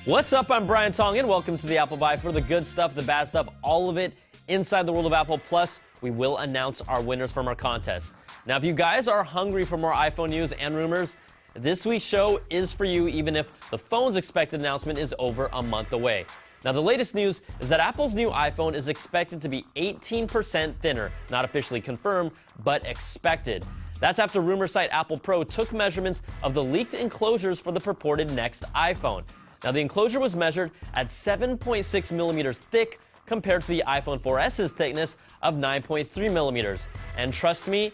What's up? I'm Brian Tong, and welcome to the Apple Buy for the good stuff, the bad stuff, all of it inside the world of Apple. Plus, we will announce our winners from our contest. Now, if you guys are hungry for more iPhone news and rumors, this week's show is for you, even if the phone's expected announcement is over a month away. Now, the latest news is that Apple's new iPhone is expected to be 18% thinner, not officially confirmed, but expected. That's after rumor site Apple Pro took measurements of the leaked enclosures for the purported next iPhone. Now, the enclosure was measured at 7.6 millimeters thick compared to the iPhone 4S's thickness of 9.3 millimeters. And trust me,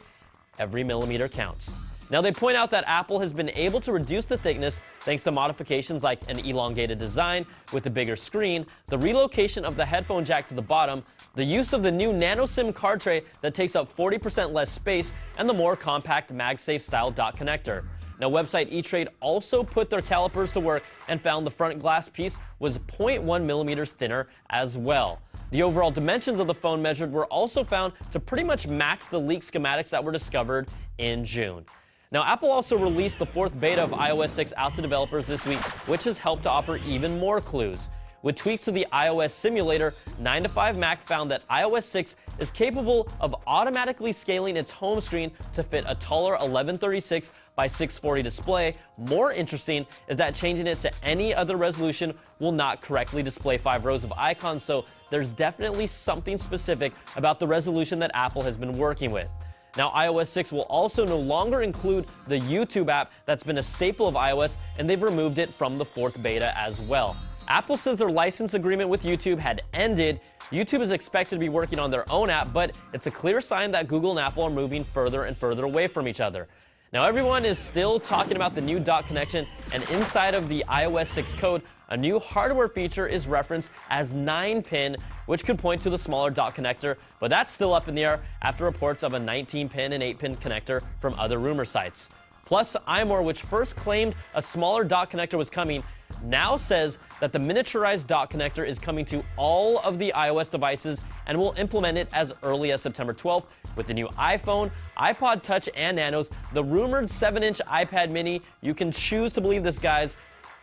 every millimeter counts. Now, they point out that Apple has been able to reduce the thickness thanks to modifications like an elongated design with a bigger screen, the relocation of the headphone jack to the bottom, the use of the new nano SIM card tray that takes up 40% less space, and the more compact MagSafe style dot connector. Now, website eTrade also put their calipers to work and found the front glass piece was 0.1 millimeters thinner as well. The overall dimensions of the phone measured were also found to pretty much match the leaked schematics that were discovered in June. Now, Apple also released the fourth beta of iOS 6 out to developers this week, which has helped to offer even more clues. With tweaks to the iOS simulator, 9to5Mac found that iOS 6 is capable of automatically scaling its home screen to fit a taller 1136 by 640 display. More interesting is that changing it to any other resolution will not correctly display 5 rows of icons, so there's definitely something specific about the resolution that Apple has been working with. Now, iOS 6 will also no longer include the YouTube app that's been a staple of iOS, and they've removed it from the fourth beta as well. Apple says their license agreement with YouTube had ended. YouTube is expected to be working on their own app, but it's a clear sign that Google and Apple are moving further and further away from each other. Now, everyone is still talking about the new dot connection, and inside of the iOS 6 code, a new hardware feature is referenced as 9-pin, which could point to the smaller dot connector, but that's still up in the air after reports of a 19-pin and 8-pin connector from other rumor sites. Plus, iMore, which first claimed a smaller dot connector was coming, now says that the miniaturized dot connector is coming to all of the iOS devices and will implement it as early as September 12th with the new iPhone, iPod Touch, and Nanos, the rumored 7-inch iPad mini. You can choose to believe this, guys.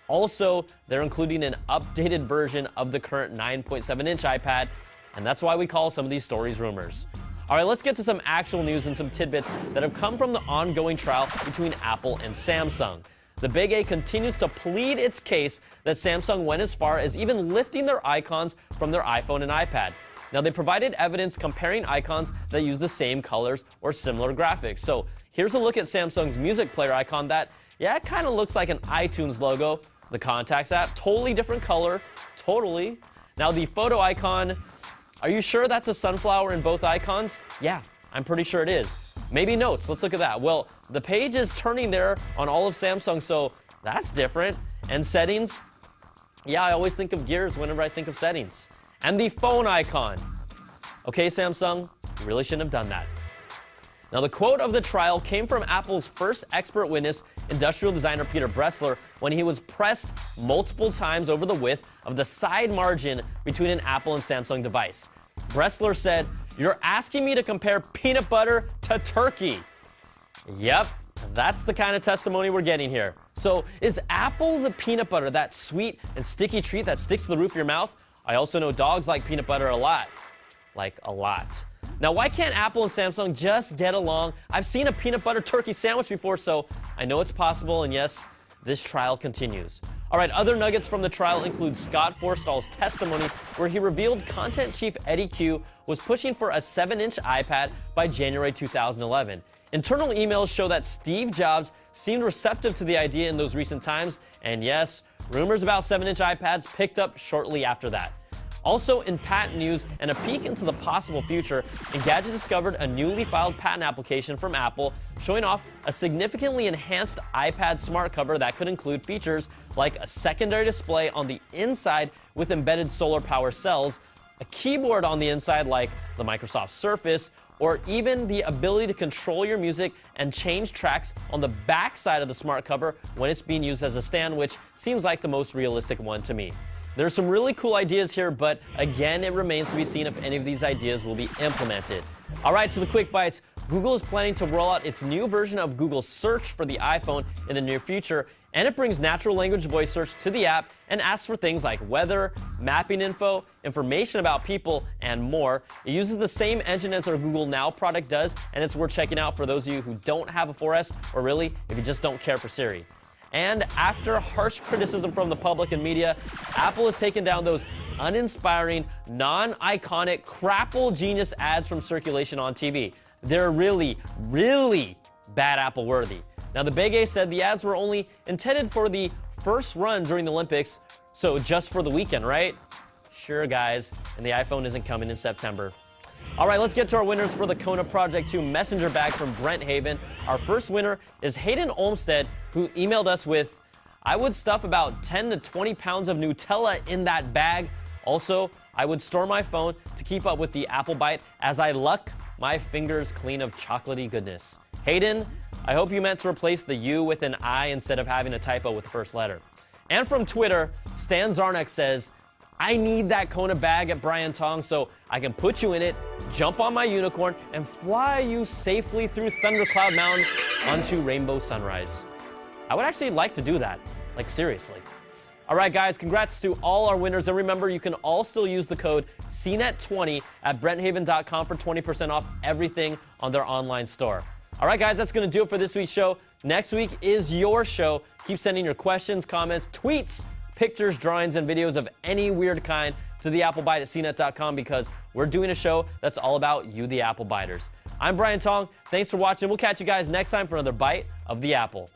Also, they're including an updated version of the current 9.7-inch iPad, and that's why we call some of these stories rumors. All right, let's get to some actual news and some tidbits that have come from the ongoing trial between Apple and Samsung. The Big A continues to plead its case that Samsung went as far as even lifting their icons from their iPhone and iPad. Now, they provided evidence comparing icons that use the same colors or similar graphics. So here's a look at Samsung's music player icon that, yeah, it kind of looks like an iTunes logo. The Contacts app, totally different color, totally. Now, the photo icon, are you sure that's a sunflower in both icons? Yeah, I'm pretty sure it is. Maybe notes, let's look at that. Well, the page is turning there on all of Samsung, so that's different. And settings, yeah, I always think of gears whenever I think of settings. And the phone icon. Okay, Samsung, you really shouldn't have done that. Now, the quote of the trial came from Apple's first expert witness, industrial designer Peter Bressler, when he was pressed multiple times over the width of the side margin between an Apple and Samsung device. Bressler said, "You're asking me to compare peanut butter to turkey." Yep, that's the kind of testimony we're getting here. So, is Apple the peanut butter, that sweet and sticky treat that sticks to the roof of your mouth? I also know dogs like peanut butter a lot. Like, a lot. Now, why can't Apple and Samsung just get along? I've seen a peanut butter turkey sandwich before, so I know it's possible, and yes, this trial continues. All right, other nuggets from the trial include Scott Forstall's testimony, where he revealed content chief Eddie Q was pushing for a 7-inch iPad by January 2011. Internal emails show that Steve Jobs seemed receptive to the idea in those recent times, and yes, rumors about 7-inch iPads picked up shortly after that. Also, in patent news and a peek into the possible future, Engadget discovered a newly filed patent application from Apple showing off a significantly enhanced iPad smart cover that could include features like a secondary display on the inside with embedded solar power cells, a keyboard on the inside like the Microsoft Surface, or even the ability to control your music and change tracks on the back side of the smart cover when it's being used as a stand, which seems like the most realistic one to me. There's some really cool ideas here, but again, it remains to be seen if any of these ideas will be implemented. All right, to the quick bites. Google is planning to roll out its new version of Google Search for the iPhone in the near future, and it brings natural language voice search to the app and asks for things like weather, mapping info, information about people, and more. It uses the same engine as their Google Now product does, and it's worth checking out for those of you who don't have a 4S, or really, if you just don't care for Siri. And after harsh criticism from the public and media, Apple has taken down those uninspiring, non-iconic, crapple genius ads from circulation on TV. They're really, really bad Apple worthy. Now, the Big A said the ads were only intended for the first run during the Olympics, so just for the weekend, right? Sure, guys, and the iPhone isn't coming in September. All right, let's get to our winners for the Kona Project 2 messenger bag from Brent Haven. Our first winner is Hayden Olmstead, who emailed us with, I would stuff about 10 to 20 pounds of Nutella in that bag. Also, I would store my phone to keep up with the Apple Bite as I luck my fingers clean of chocolatey goodness. Hayden, I hope you meant to replace the U with an I instead of having a typo with the first letter. And from Twitter, Stan Zarnek says, I need that Kona bag at Brian Tong so I can put you in it, jump on my unicorn, and fly you safely through Thundercloud Mountain onto Rainbow Sunrise. I would actually like to do that, like seriously. All right, guys, congrats to all our winners. And remember, you can all still use the code CNET20 at BrentHaven.com for 20% off everything on their online store. All right, guys, that's going to do it for this week's show. Next week is your show. Keep sending your questions, comments, tweets, pictures, drawings, and videos of any weird kind to the Applebite at CNET.com because we're doing a show that's all about you, the Apple Biters. I'm Brian Tong. Thanks for watching. We'll catch you guys next time for another Bite of the Apple.